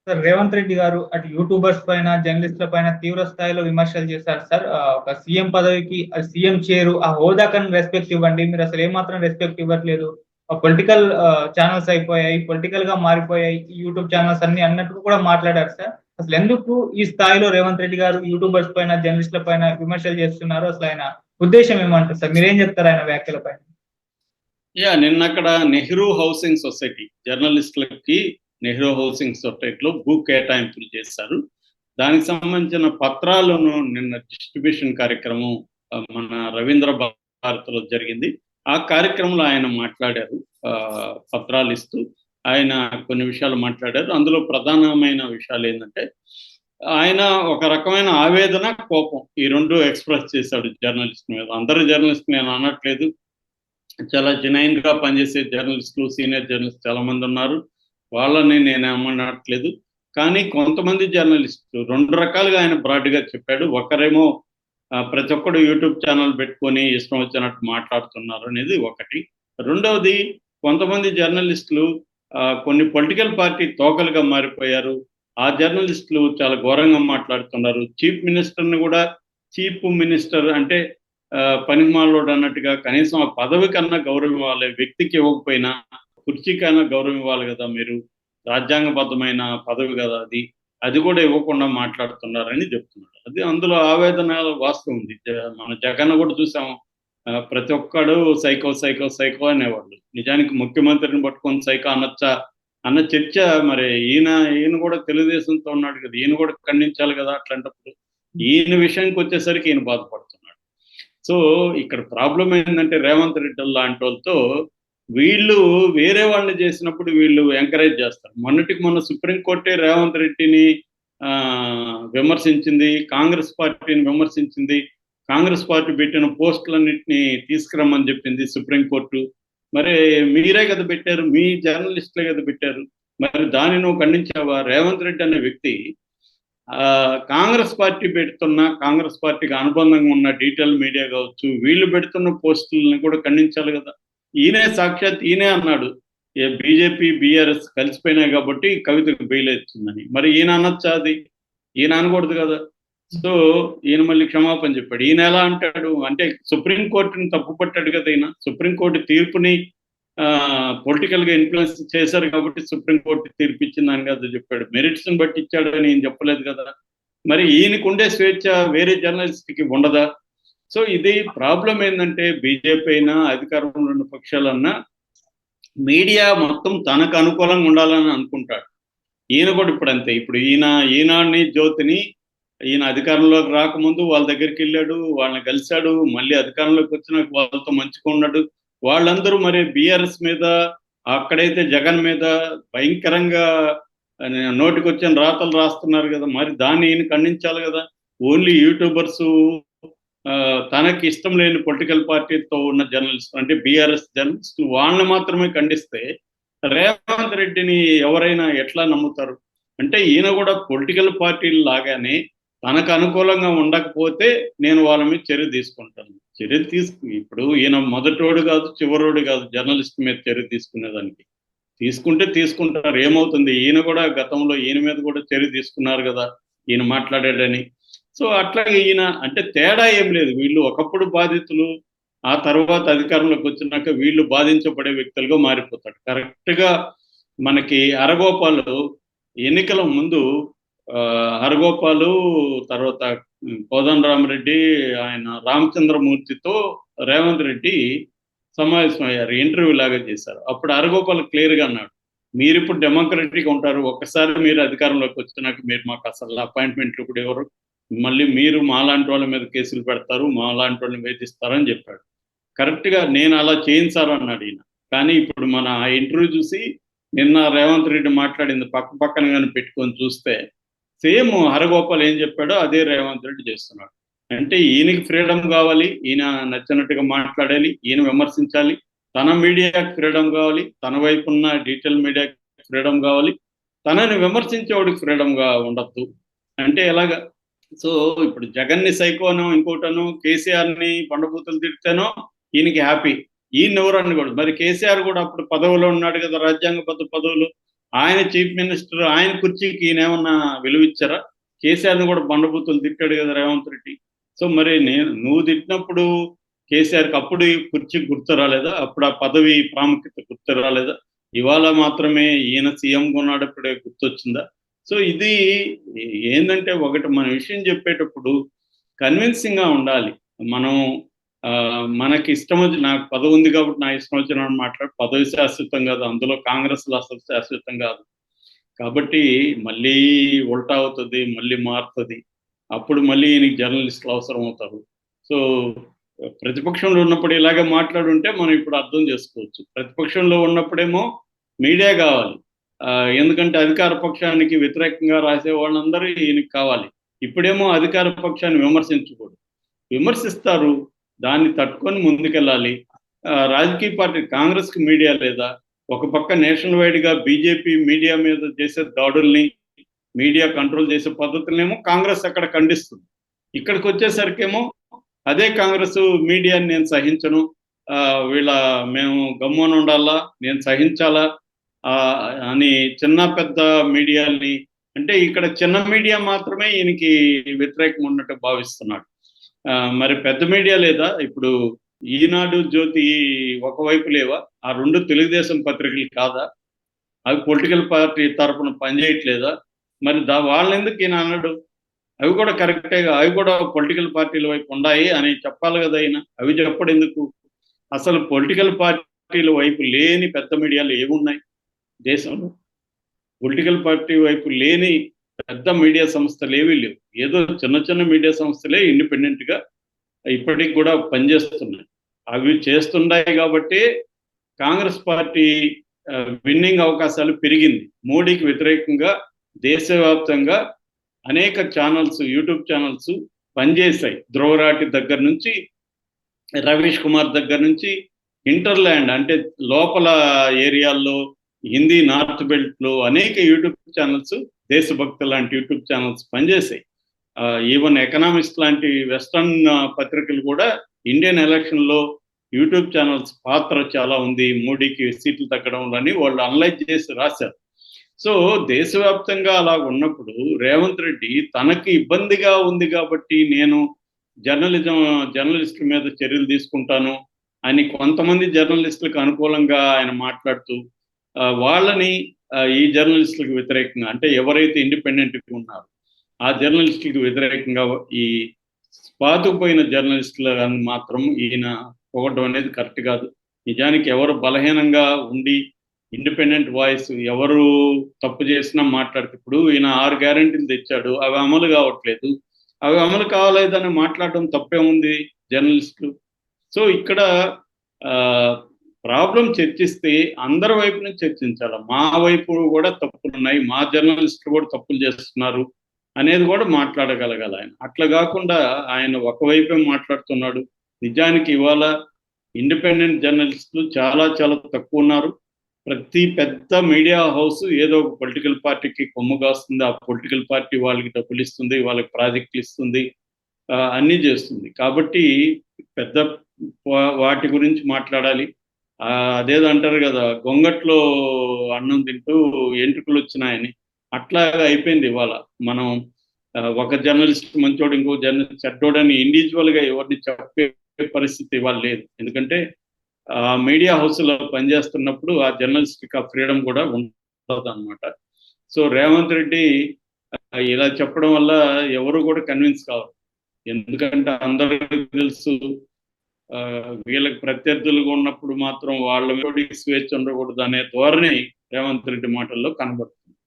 Sir Revanth Reddy గారు అటు YouTubers పైన, జర్నలిస్ట్‌ల పైన తీవ్ర స్థాయిలో విమర్శలు చేశారు సార్. ఒక సీఎం పదవికి సీఎం చైరు ఆ హోదాకని రెస్పెక్ట్ ఇవ్వండి. మీరసలు ఏమాత్రం రెస్పెక్ట్ ఇవ్వట్లేదు. పొలిటికల్ ఛానెల్స్ అయిపోయాయి. పొలిటికల్‌గా మారిపోయాయి. ఈ యూట్యూబ్ ఛానెల్స్ అన్నీ అన్నట్టు కూడా మాట్లాడారు సార్. అసలెందుకు ఈ స్థాయిలో రేవంత్ రెడ్డి గారు యూట్యూబర్స్ పైన, జర్నలిస్ట్‌ల పైన విమర్శలు చేస్తున్నారు? అసలు ఆయన ఉద్దేశ్యం ఏమంటారు సార్? మీరేం చెప్తారు ఆయన వ్యాఖ్యల పైన? నిన్నక్కడ నెహ్రూ హౌసింగ్ సొసైటీ జర్నలిస్టులకి నెహ్రూ హౌసింగ్ సొసైటీలో భూ కేటాయింపులు చేశారు. దానికి సంబంధించిన పత్రాలను నిన్న డిస్ట్రిబ్యూషన్ కార్యక్రమం మన రవీంద్ర భారతిలో జరిగింది. ఆ కార్యక్రమంలో ఆయన మాట్లాడారు. పత్రాలు ఇస్తూ ఆయన కొన్ని విషయాలు మాట్లాడారు. అందులో ప్రధానమైన విషయాలు ఏంటంటే ఆయన ఒక రకమైన ఆవేదన, కోపం ఈ రెండు ఎక్స్ప్రెస్ చేశాడు జర్నలిస్ట్ మీద. అందరు జర్నలిస్ట్ నేను అనట్లేదు, చాలా జెన్యూన్ గా పనిచేసే జర్నలిస్టులు, సీనియర్ జర్నలిస్ట్ చాలా మంది ఉన్నారు, వాళ్ళని నేను ఏమనట్లేదు. కానీ కొంతమంది జర్నలిస్టులు రెండు రకాలుగా ఆయన బ్రాడ్గా చెప్పాడు. ఒకరేమో ప్రతి ఒక్కడు యూట్యూబ్ ఛానల్ పెట్టుకొని ఇష్టం వచ్చినట్టు మాట్లాడుతున్నారు అనేది ఒకటి. రెండవది, కొంతమంది జర్నలిస్టులు కొన్ని పొలిటికల్ పార్టీ తోకలుగా మారిపోయారు. ఆ జర్నలిస్టులు చాలా ఘోరంగా మాట్లాడుతున్నారు. చీఫ్ మినిస్టర్ని కూడా చీఫ్ మినిస్టర్ అంటే పనిమాలోడు అన్నట్టుగా కనీసం ఆ పదవి కన్నా గౌరవం ఇవ్వాలి, వ్యక్తికి ఇవ్వకపోయినా కుర్చీకైనా గౌరవం ఇవ్వాలి కదా, మీరు రాజ్యాంగబద్ధమైన పదవి కదా అది, అది కూడా ఇవ్వకుండా మాట్లాడుతున్నారని చెప్తున్నాడు. అది అందులో ఆవేదన వాస్తవం ఉంది. మన జగన్ కూడా చూసాము, ప్రతి ఒక్కడు సైకో సైకో సైకో అనేవాళ్ళు. నిజానికి ముఖ్యమంత్రిని పట్టుకొని సైకో అనొచ్చా అన్న చర్చ మరి ఈయన కూడా తెలుగుదేశంతో ఉన్నాడు కదా, ఈయన కూడా ఖండించాలి కదా. అట్లాంటప్పుడు ఈయన విషయానికి వచ్చేసరికి ఈయన బాధపడుతున్నాడు. సో ఇక్కడ ప్రాబ్లం ఏంటంటే రేవంత్ రెడ్డి లాంటి వాళ్ళతో వీళ్ళు వేరే వాళ్ళని చేసినప్పుడు వీళ్ళు ఎంకరేజ్ చేస్తారు. మొన్నటికి మొన్న సుప్రీంకోర్టే రేవంత్ రెడ్డిని విమర్శించింది, కాంగ్రెస్ పార్టీని విమర్శించింది, కాంగ్రెస్ పార్టీ పెట్టిన పోస్టులన్నింటినీ తీసుకురమ్మని చెప్పింది సుప్రీంకోర్టు. మరి మీరే కదా పెట్టారు, మీ జర్నలిస్టులే కదా పెట్టారు, మరి దాన్ని నువ్వు ఖండించావా? రేవంత్ రెడ్డి అనే వ్యక్తి కాంగ్రెస్ పార్టీ పెడుతున్న, కాంగ్రెస్ పార్టీకి అనుబంధంగా ఉన్న డీటెయిల్ మీడియా కావచ్చు, వీళ్ళు పెడుతున్న పోస్టులను కూడా ఖండించాలి కదా. ఈయనే సాక్షాత్ ఈయనే అన్నాడు, బీజేపీ బీఆర్ఎస్ కలిసిపోయినాయి కాబట్టి కవితకు బెయిల్ వచ్చిందని. మరి ఈయన అనొచ్చా? అది ఈయన అనకూడదు కదా. సో ఈయన మళ్ళీ క్షమాపణ చెప్పాడు. ఈయన ఎలా అంటాడు అంటే సుప్రీంకోర్టుని తప్పుపట్టాడు కదా. ఈయన సుప్రీంకోర్టు తీర్పుని పొలిటికల్గా ఇన్ఫ్లుయెన్స్ చేశారు కాబట్టి సుప్రీంకోర్టు తీర్పు ఇచ్చిందని కదా చెప్పాడు. మెరిట్స్ని బట్టి ఇచ్చాడని ఈయన చెప్పలేదు కదా. మరి ఈయనకు ఉండే స్వేచ్ఛ వేరే జర్నలిస్ట్కి ఉండదా? సో ఇది ప్రాబ్లం ఏంటంటే బీజేపీ అయినా అధికారంలో ఉన్న పక్షాలన్నా మీడియా మొత్తం తనకు అనుకూలంగా ఉండాలని అనుకుంటాడు. ఈయన కూడా ఇప్పుడు అంతే. ఇప్పుడు ఈనాడిని జ్యోతిని ఈయన అధికారంలోకి రాకముందు వాళ్ళ దగ్గరికి వెళ్ళాడు, వాళ్ళని కలిశాడు, మళ్ళీ అధికారంలోకి వచ్చినాక వాళ్ళతో మంచిగా ఉన్నాడు. వాళ్ళందరూ మరి బీఆర్ఎస్ మీద, అక్కడైతే జగన్ మీద భయంకరంగా నోటికి వచ్చిన రాతలు రాస్తున్నారు కదా. మరి దాన్ని ఈయన ఖండించాలి కదా. ఓన్లీ యూట్యూబర్స్, తనకి ఇష్టం లేని పొలిటికల్ పార్టీతో ఉన్న జర్నలిస్ట్ అంటే బీఆర్ఎస్ జర్నలిస్ట్, వాళ్ళని మాత్రమే ఖండిస్తే రేవంత్ రెడ్డిని ఎవరైనా ఎట్లా నమ్ముతారు? అంటే ఈయన కూడా పొలిటికల్ పార్టీలు లాగానే తనకు అనుకూలంగా ఉండకపోతే నేను వాళ్ళ మీద చర్య తీసుకుంటాను. ఇప్పుడు ఈయన మొదటోడు కాదు, చివరోడు కాదు జర్నలిస్ట్ మీద చర్య తీసుకునేదానికి. తీసుకుంటారు, ఏమవుతుంది? ఈయన కూడా గతంలో ఈయన మీద కూడా చర్య తీసుకున్నారు కదా, ఈయన మాట్లాడాడని. సో అట్లాగే ఈయన అంటే తేడా ఏం లేదు. వీళ్ళు ఒకప్పుడు బాధితులు, ఆ తర్వాత అధికారంలోకి వచ్చినాక వీళ్ళు బాధించబడే వ్యక్తులుగా మారిపోతాడు. కరెక్ట్గా మనకి హరగోపాలు ఎన్నికల ముందు హరగోపాలు, తర్వాత కోదండరామరెడ్డి, ఆయన రామచంద్రమూర్తితో రేవంత్ రెడ్డి సమావేశమయ్యారు, ఇంటర్వ్యూ లాగా చేశారు. అప్పుడు హరగోపాల్ క్లియర్గా అన్నాడు, మీరు ఇప్పుడు డెమోక్రటిక్గా ఉంటారు, ఒక్కసారి మీరు అధికారంలోకి వచ్చినాక మీరు మాకు అసలు అపాయింట్మెంట్లు కూడా ఎవరు, మళ్ళీ మీరు మాలాంటి వాళ్ళ మీద కేసులు పెడతారు, మాలాంటి వాళ్ళని వేధిస్తారని చెప్పాడు. కరెక్ట్గా నేను అలా చేయించారు అన్నాడు ఈయన. కానీ ఇప్పుడు మన ఆ ఇంటర్వ్యూ చూసి నిన్న రేవంత్ రెడ్డి మాట్లాడింది పక్కన కానీ పెట్టుకొని చూస్తే సేమ్ హరగోపాల్ ఏం చెప్పాడో అదే రేవంత్ రెడ్డి చేస్తున్నాడు. అంటే ఈయనకి ఫ్రీడమ్ కావాలి, ఈయన నచ్చినట్టుగా మాట్లాడాలి, ఈయన విమర్శించాలి, తన మీడియాకి ఫ్రీడమ్ కావాలి, తన వైపు ఉన్న డీటెయిల్ మీడియాకి ఫ్రీడమ్ కావాలి, తనని విమర్శించేవాడికి ఫ్రీడమ్గా ఉండద్దు. అంటే ఎలాగా? సో ఇప్పుడు జగన్ని సైకోనో ఇంకోటనో, కేసీఆర్ని బండబూతులు తిడితేనో ఈయనకి హ్యాపీ, ఈయన ఎవరు అనకూడదు. మరి కేసీఆర్ కూడా అప్పుడు పదవిలో ఉన్నాడు కదా, రాజ్యాంగబద్ధ పదవులు, ఆయన చీఫ్ మినిస్టర్, ఆయన కుర్చీకి ఈయనేమన్నా విలువ ఇచ్చారా? కేసీఆర్ని కూడా బండబూతులు తిట్టాడు కదా రేవంత్ రెడ్డి. సో మరి నువ్వు తిట్టినప్పుడు కేసీఆర్కి అప్పుడు ఈ కుర్చీ గుర్తు రాలేదా? అప్పుడు ఆ పదవి ప్రాముఖ్యత గుర్తు రాలేదా? ఇవాళ మాత్రమే ఈయన సీఎంగా ఉన్నప్పుడే గుర్తొచ్చిందా? సో ఇది ఏంటంటే, ఒకటి మన విషయం చెప్పేటప్పుడు కన్విన్సింగ్ గా ఉండాలి. మనం మనకి ఇష్టం వచ్చి, నాకు పదవి ఉంది కాబట్టి నా ఇష్టం వచ్చిన మాట్లాడు. పదవి శాశ్వతం కాదు, అందులో కాంగ్రెస్లో అసలు శాశ్వతం కాదు. కాబట్టి మళ్ళీ ఉల్టా అవుతుంది, మళ్ళీ మారుతుంది. అప్పుడు మళ్ళీ ఈయనకి జర్నలిస్టులు అవసరం అవుతారు. సో ప్రతిపక్షంలో ఉన్నప్పుడు ఇలాగే మాట్లాడుంటే మనం ఇప్పుడు అర్థం చేసుకోవచ్చు. ప్రతిపక్షంలో ఉన్నప్పుడేమో మీడియా కావాలి, ఎందుకంటే అధికార పక్షానికి వ్యతిరేకంగా రాసే వాళ్ళందరూ ఈయనకి కావాలి. ఇప్పుడేమో అధికార పక్షాన్ని విమర్శించకూడదు, విమర్శిస్తారు, దాన్ని తట్టుకొని ముందుకెళ్ళాలి. రాజకీయ పార్టీ కాంగ్రెస్కి మీడియా లేదా? ఒక పక్క నేషనల్ వైడ్గా బీజేపీ మీడియా మీద చేసే దాడుల్ని, మీడియా కంట్రోల్ చేసే పద్ధతులనేమో కాంగ్రెస్ అక్కడ ఖండిస్తుంది. ఇక్కడికి వచ్చేసరికేమో అదే కాంగ్రెస్ మీడియాని నేను సహించను, మేము గమ్మున ఉండాలా, నేను సహించాలా అని చిన్న పెద్ద మీడియాని, అంటే ఇక్కడ చిన్న మీడియా మాత్రమే ఈయనకి వ్యతిరేకం ఉన్నట్టు భావిస్తున్నాడు. మరి పెద్ద మీడియా లేదా? ఇప్పుడు ఈనాడు, జ్యోతి ఒకవైపు లేవా? ఆ రెండు తెలుగుదేశం పత్రికలు కాదా? అవి పొలిటికల్ పార్టీ తరఫున పనిచేయట్లేదా? మరి వాళ్ళెందుకు ఈయన అన్నాడు? అవి కూడా కరెక్టేగా, అవి కూడా పొలిటికల్ పార్టీల వైపు ఉన్నాయి అని చెప్పాలి కదా ఆయన. అవి చెప్పడం ఎందుకు? అసలు పొలిటికల్ పార్టీల వైపు లేని పెద్ద మీడియాలు ఏమున్నాయి దేశంలో? పొలిటికల్ పార్టీ వైపు లేని పెద్ద మీడియా సంస్థలు ఏవీ లేవు. ఏదో చిన్న చిన్న మీడియా సంస్థలే ఇండిపెండెంట్గా ఇప్పటికి కూడా పనిచేస్తున్నాయి. అవి చేస్తున్నాయి కాబట్టి కాంగ్రెస్ పార్టీ విన్నింగ్ అవకాశాలు పెరిగింది. మోడీకి వ్యతిరేకంగా దేశవ్యాప్తంగా అనేక ఛానల్స్, యూట్యూబ్ ఛానల్స్ పనిచేశాయి. ధ్రువరాటి దగ్గర నుంచి, రవీష్ కుమార్ దగ్గర నుంచి, ఇంటర్లాండ్ అంటే లోపల ఏరియాల్లో హిందీ నార్త్ బెల్ట్లో అనేక యూట్యూబ్ ఛానల్స్, దేశభక్తి లాంటి యూట్యూబ్ ఛానల్స్ పనిచేశాయి. ఈవెన్ ఎకనామిక్స్ లాంటి వెస్టర్న్ పత్రికలు కూడా ఇండియన్ ఎలక్షన్లో యూట్యూబ్ ఛానల్స్ పాత్ర చాలా ఉంది, మోడీకి సీట్లు తగ్గడంలో అని వాళ్ళు అనలైజ్ చేసి రాశారు. సో దేశవ్యాప్తంగా అలా ఉన్నప్పుడు రేవంత్ రెడ్డి తనకి ఇబ్బందిగా ఉంది కాబట్టి నేను జర్నలిస్టుల మీద చర్యలు తీసుకుంటాను అని కొంతమంది జర్నలిస్టులకు అనుకూలంగా ఆయన మాట్లాడుతూ వాళ్ళని ఈ జర్నలిస్టులకు వ్యతిరేకంగా, అంటే ఎవరైతే ఇండిపెండెంట్గా ఉన్నారో ఆ జర్నలిస్టులకు వ్యతిరేకంగా ఈ పాతుకుపోయిన జర్నలిస్టులను మాత్రం ఈయన పొగడం అనేది కరెక్ట్ కాదు. నిజానికి ఎవరు బలహీనంగా ఉండి ఇండిపెండెంట్ వాయిస్, ఎవరు తప్పు చేసినా మాట్లాడితే, ఇప్పుడు ఈయన 6 గ్యారెంటీలు తెచ్చాడు, అవి అమలు కావట్లేదు, అవి అమలు కావలేదని మాట్లాడడం తప్పే ఉంది జర్నలిస్టులు. సో ఇక్కడ ప్రాబ్లం చర్చిస్తే అందరి వైపు నుంచి చర్చించాలి. మా వైపు కూడా తప్పులు ఉన్నాయి, మా జర్నలిస్టులు కూడా తప్పులు చేస్తున్నారు అనేది కూడా మాట్లాడగలగాలి ఆయన. అట్లా కాకుండా ఆయన ఒకవైపే మాట్లాడుతున్నాడు. నిజానికి ఇవాళ ఇండిపెండెంట్ జర్నలిస్టులు చాలా చాలా తక్కువ ఉన్నారు. ప్రతి పెద్ద మీడియా హౌస్ ఏదో ఒక పొలిటికల్ పార్టీకి కొమ్ము కాస్తుంది, ఆ పొలిటికల్ పార్టీ వాళ్ళకి డబ్బులు ఇస్తుంది, వాళ్ళకి ప్రాజెక్టులు ఇస్తుంది, అన్నీ చేస్తుంది. కాబట్టి పెద్ద వాటి గురించి మాట్లాడాలి. అదేదో అంటారు కదా, గొంగట్లో అన్నం తింటూ ఎంట్రుకలు వచ్చినాయని, అట్లాగా అయిపోయింది ఇవాళ. మనం ఒక జర్నలిస్ట్ మంచోడు, ఇంకో జర్నలిస్ట్ చెడ్డోడని ఇండివిజువల్గా ఎవరిని చెప్పే పరిస్థితి ఇవాళ లేదు. ఎందుకంటే మీడియా హౌస్లో పనిచేస్తున్నప్పుడు ఆ జర్నలిస్ట్కి ఆ ఫ్రీడమ్ కూడా ఉండదు అనమాట. సో రేవంత్ రెడ్డి ఇలా చెప్పడం వల్ల ఎవరు కూడా కన్విన్స్ కావాలి. ఎందుకంటే అందరికీ తెలుసు, వీళ్ళకి ప్రత్యర్థులుగా ఉన్నప్పుడు మాత్రం వాళ్ళ స్వేచ్ఛ ఉండకూడదు అనే ధోరణి రేవంత్ రెడ్డి మాటల్లో కనబడుతుంది.